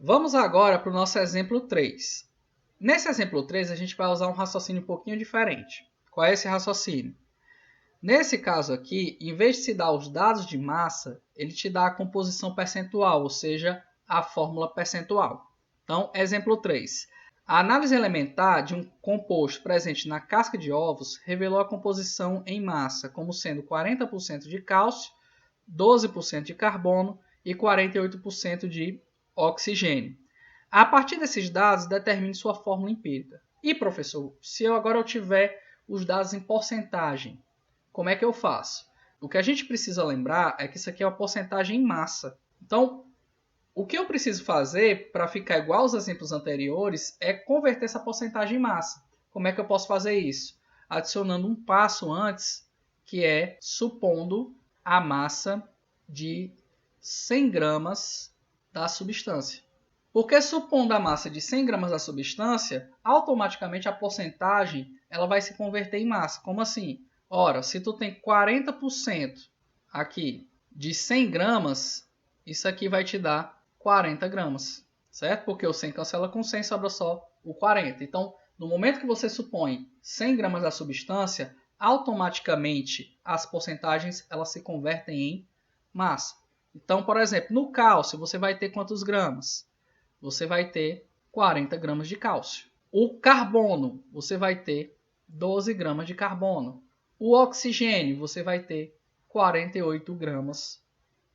Vamos agora para o nosso exemplo 3. Nesse exemplo 3, a gente vai usar um raciocínio um pouquinho diferente. Qual é esse raciocínio? Nesse caso aqui, em vez de se dar os dados de massa, ele te dá a composição percentual, ou seja, a fórmula percentual. Então, exemplo 3. A análise elementar de um composto presente na casca de ovos revelou a composição em massa, como sendo 40% de cálcio, 12% de carbono e 48% de oxigênio. A partir desses dados, determine sua fórmula empírica. E, professor, se eu agora tiver os dados em porcentagem, como é que eu faço? O que a gente precisa lembrar é que isso aqui é uma porcentagem em massa. Então, o que eu preciso fazer para ficar igual aos exemplos anteriores é converter essa porcentagem em massa. Como é que eu posso fazer isso? Adicionando um passo antes, que é supondo a massa de 100 gramas da substância. Porque supondo a massa de 100 gramas da substância, automaticamente a porcentagem ela vai se converter em massa. Como assim? Ora, se tu tem 40% aqui de 100 gramas, isso aqui vai te dar 40 gramas, certo? Porque o 100 cancela com 100, sobra só o 40. Então, no momento que você supõe 100 gramas da substância, automaticamente as porcentagens elas se convertem em massa. Então, por exemplo, no cálcio, você vai ter quantos gramas? Você vai ter 40 gramas de cálcio. O carbono, você vai ter 12 gramas de carbono. O oxigênio, você vai ter 48 gramas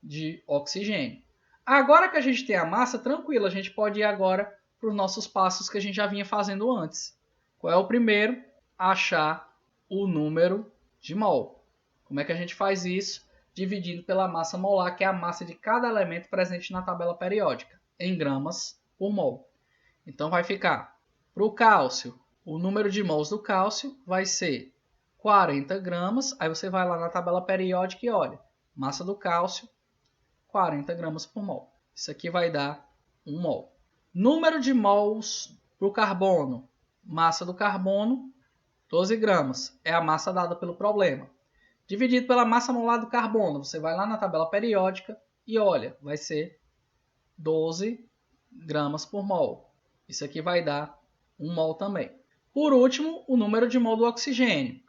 de oxigênio. Agora que a gente tem a massa, tranquilo, a gente pode ir agora para os nossos passos que a gente já vinha fazendo antes. Qual é o primeiro? Achar o número de mol. Como é que a gente faz isso? Dividido pela massa molar, que é a massa de cada elemento presente na tabela periódica, em gramas por mol. Então vai ficar, para o cálcio, o número de mols do cálcio vai ser 40 gramas, aí você vai lá na tabela periódica e olha, massa do cálcio, 40 gramas por mol. Isso aqui vai dar 1 mol. Número de mols para o carbono, massa do carbono, 12 gramas, é a massa dada pelo problema. Dividido pela massa molar do carbono, você vai lá na tabela periódica e olha, vai ser 12 gramas por mol. Isso aqui vai dar 1 mol também. Por último, o número de mol do oxigênio.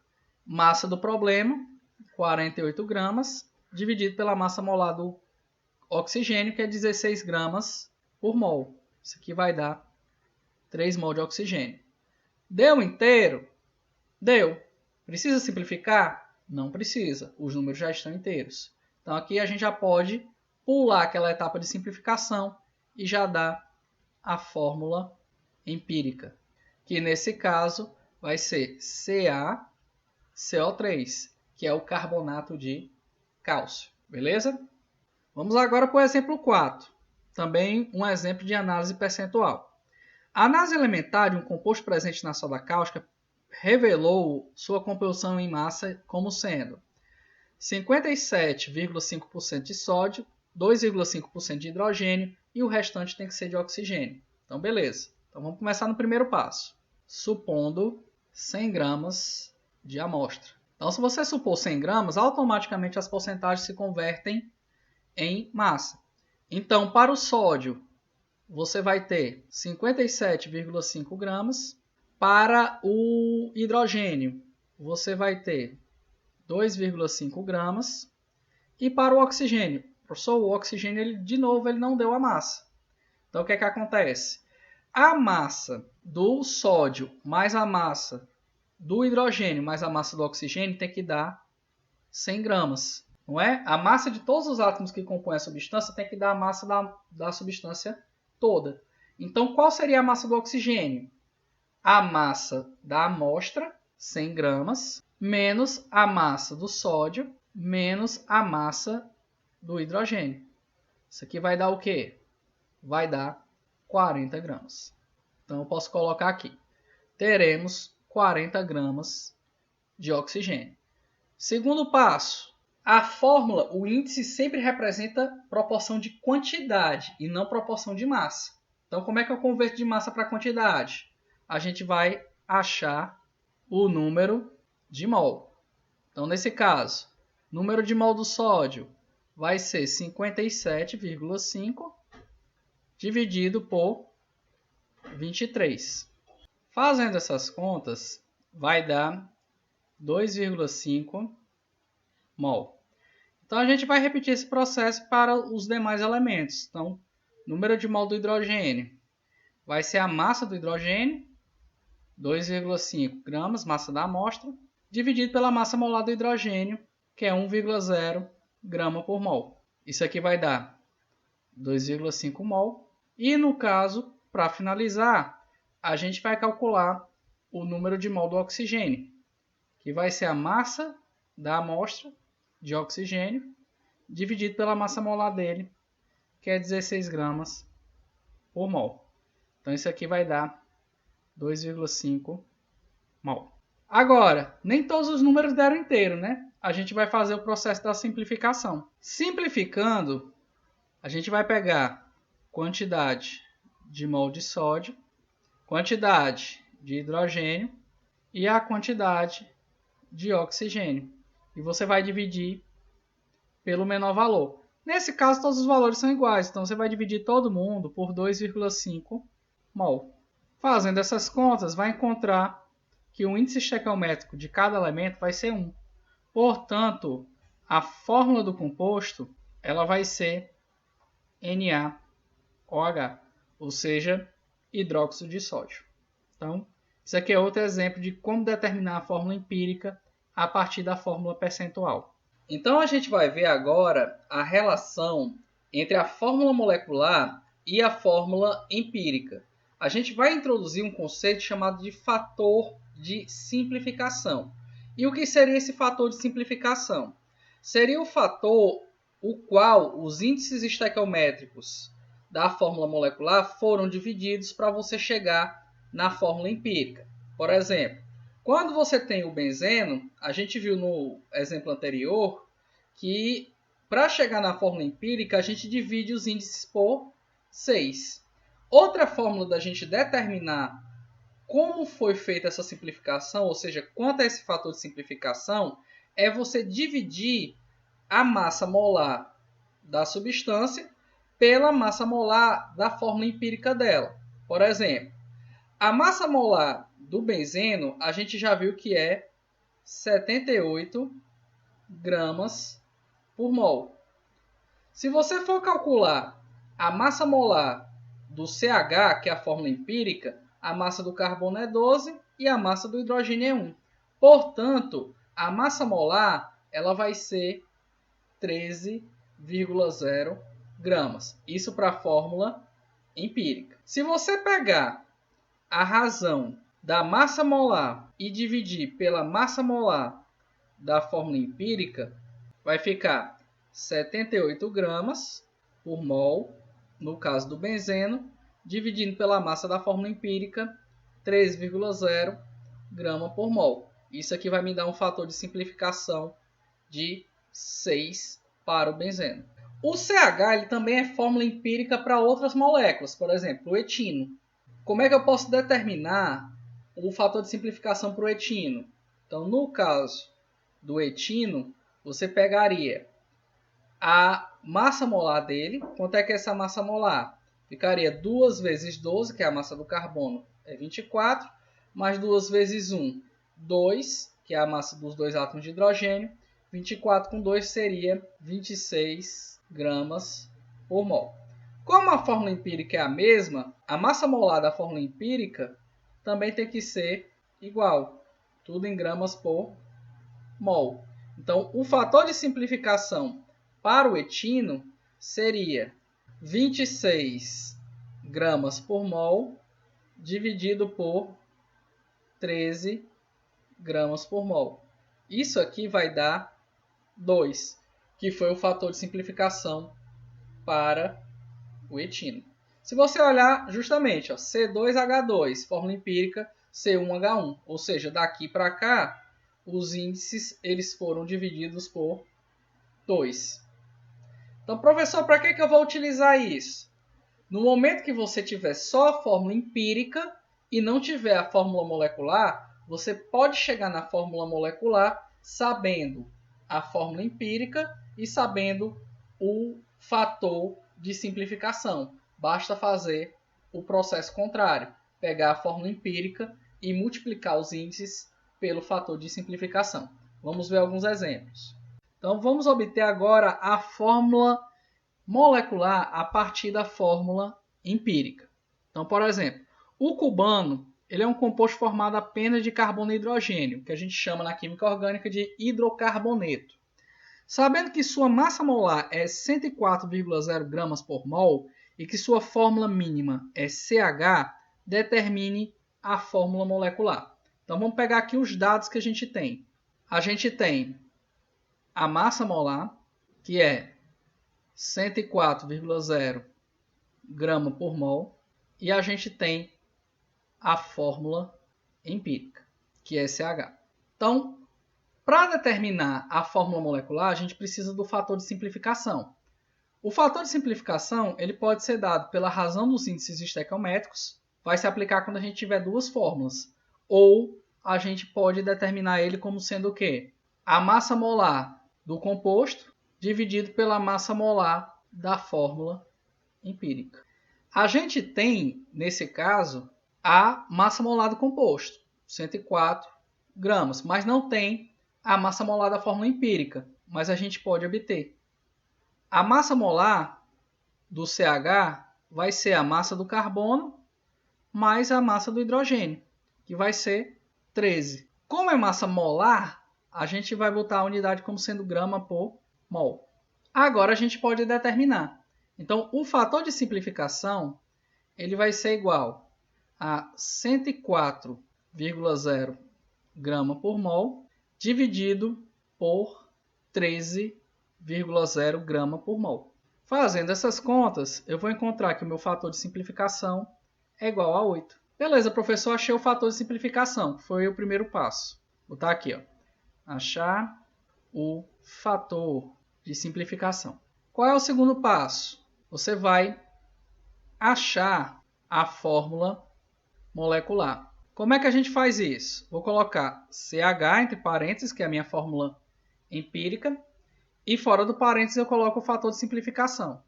Massa do problema, 48 gramas, dividido pela massa molar do oxigênio, que é 16 gramas por mol. Isso aqui vai dar 3 mol de oxigênio. Deu inteiro? Deu. Precisa simplificar? Não precisa. Os números já estão inteiros. Então aqui a gente já pode pular aquela etapa de simplificação e já dá a fórmula empírica, que nesse caso vai ser CaCO3, que é o carbonato de cálcio. Beleza? Vamos agora para o exemplo 4. Também um exemplo de análise percentual. A análise elementar de um composto presente na soda cáustica revelou sua composição em massa como sendo 57,5% de sódio, 2,5% de hidrogênio e o restante tem que ser de oxigênio. Então, beleza. Então, vamos começar no primeiro passo. Supondo 100 gramas de amostra. Então, se você supor 100 gramas, automaticamente as porcentagens se convertem em massa. Então, para o sódio, você vai ter 57,5 gramas. Para o hidrogênio, você vai ter 2,5 gramas. E para o oxigênio, professor, o oxigênio, ele não deu a massa. Então, o que é que acontece? A massa do sódio mais a massa do hidrogênio mais a massa do oxigênio tem que dar 100 gramas. Não é? A massa de todos os átomos que compõem a substância tem que dar a massa da substância toda. Então, qual seria a massa do oxigênio? A massa da amostra, 100 gramas, menos a massa do sódio, menos a massa do hidrogênio. Isso aqui vai dar o quê? Vai dar 40 gramas. Então, eu posso colocar aqui. Teremos 40 gramas de oxigênio. Segundo passo. A fórmula, o índice sempre representa proporção de quantidade e não proporção de massa. Então, como é que eu converto de massa para quantidade? A gente vai achar o número de mol. Então, nesse caso, número de mol do sódio vai ser 57,5 dividido por 23. Fazendo essas contas, vai dar 2,5 mol. Então, a gente vai repetir esse processo para os demais elementos. Então, número de mol do hidrogênio vai ser a massa do hidrogênio, 2,5 gramas, massa da amostra, dividido pela massa molar do hidrogênio, que é 1,0 grama por mol. Isso aqui vai dar 2,5 mol. E no caso, para finalizar, a gente vai calcular o número de mol do oxigênio, que vai ser a massa da amostra de oxigênio, dividido pela massa molar dele, que é 16 gramas por mol. Então, isso aqui vai dar 2,5 mol. Agora, nem todos os números deram inteiro, né? A gente vai fazer o processo da simplificação. Simplificando, a gente vai pegar quantidade de mol de sódio, quantidade de hidrogênio e a quantidade de oxigênio. E você vai dividir pelo menor valor. Nesse caso, todos os valores são iguais, então você vai dividir todo mundo por 2,5 mol. Fazendo essas contas, vai encontrar que o índice estequiométrico de cada elemento vai ser 1. Portanto, a fórmula do composto ela vai ser NaOH, ou seja, hidróxido de sódio. Então, isso aqui é outro exemplo de como determinar a fórmula empírica a partir da fórmula percentual. Então, a gente vai ver agora a relação entre a fórmula molecular e a fórmula empírica. A gente vai introduzir um conceito chamado de fator de simplificação. E o que seria esse fator de simplificação? Seria o fator o qual os índices estequiométricos da fórmula molecular foram divididos para você chegar na fórmula empírica. Por exemplo, quando você tem o benzeno, a gente viu no exemplo anterior que para chegar na fórmula empírica a gente divide os índices por 6. Outra fórmula da gente determinar como foi feita essa simplificação, ou seja, quanto a esse fator de simplificação, é você dividir a massa molar da substância pela massa molar da fórmula empírica dela. Por exemplo, a massa molar do benzeno, a gente já viu que é 78 gramas por mol. Se você for calcular a massa molar do CH, que é a fórmula empírica, a massa do carbono é 12 e a massa do hidrogênio é 1. Portanto, a massa molar ela vai ser 13,0 gramas. Isso para a fórmula empírica. Se você pegar a razão da massa molar e dividir pela massa molar da fórmula empírica, vai ficar 78 gramas por mol, no caso do benzeno, dividindo pela massa da fórmula empírica, 3,0 grama por mol. Isso aqui vai me dar um fator de simplificação de 6 para o benzeno. O CH ele também é fórmula empírica para outras moléculas, por exemplo, o etino. Como é que eu posso determinar o fator de simplificação para o etino? Então, no caso do etino, você pegaria a massa molar dele. Quanto é que é essa massa molar? Ficaria 2 vezes 12, que é a massa do carbono, é 24, mais 2 vezes 1, 2, que é a massa dos dois átomos de hidrogênio. 24 com 2 seria 26 gramas por mol. Como a fórmula empírica é a mesma, a massa molar da fórmula empírica também tem que ser igual. Tudo em gramas por mol. Então, o fator de simplificação para o etino seria 26 gramas por mol dividido por 13 gramas por mol. Isso aqui vai dar 2, que foi o fator de simplificação para o etino. Se você olhar justamente, ó, C2H2, fórmula empírica C1H1, ou seja, daqui para cá, os índices eles foram divididos por 2. Então, professor, para que eu vou utilizar isso? No momento que você tiver só a fórmula empírica e não tiver a fórmula molecular, você pode chegar na fórmula molecular sabendo a fórmula empírica e sabendo o fator de simplificação. basta fazer o processo contrário, pegar a fórmula empírica e multiplicar os índices pelo fator de simplificação. Vamos ver alguns exemplos. Então, vamos obter agora a fórmula molecular a partir da fórmula empírica. Então, por exemplo, o cubano ele é um composto formado apenas de carbono e hidrogênio, que a gente chama na química orgânica de hidrocarboneto. Sabendo que sua massa molar é 104,0 gramas por mol e que sua fórmula mínima é CH, determine a fórmula molecular. Então vamos pegar aqui os dados que a gente tem. A gente tem a massa molar, que é 104,0 grama por mol, e a gente tem a fórmula empírica, que é CH. Então, para determinar a fórmula molecular, a gente precisa do fator de simplificação. O fator de simplificação ele pode ser dado pela razão dos índices estequiométricos, vai se aplicar quando a gente tiver duas fórmulas, ou a gente pode determinar ele como sendo o quê? A massa molar do composto dividido pela massa molar da fórmula empírica. A gente tem, nesse caso, a massa molar do composto, 104 gramas, mas não tem a massa molar da fórmula empírica, mas a gente pode obter. A massa molar do CH vai ser a massa do carbono mais a massa do hidrogênio, que vai ser 13. Como é massa molar, a gente vai botar a unidade como sendo grama por mol. Agora a gente pode determinar. Então, o fator de simplificação ele vai ser igual a 104,0 grama por mol dividido por 13,0 grama por mol. Fazendo essas contas, eu vou encontrar que o meu fator de simplificação é igual a 8. Beleza, professor, achei o fator de simplificação. Foi o primeiro passo. Vou botar aqui, ó. Achar o fator de simplificação. Qual é o segundo passo? Você vai achar a fórmula molecular. Como é que a gente faz isso? Vou colocar CH entre parênteses, que é a minha fórmula empírica, e fora do parênteses eu coloco o fator de simplificação.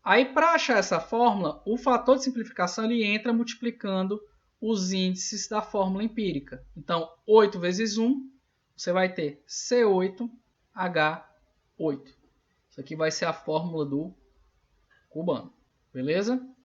Aí, para achar essa fórmula, o fator de simplificação ele entra multiplicando os índices da fórmula empírica. Então, 8 vezes 1, você vai ter C8H8. Isso aqui vai ser a fórmula do cubano. Beleza?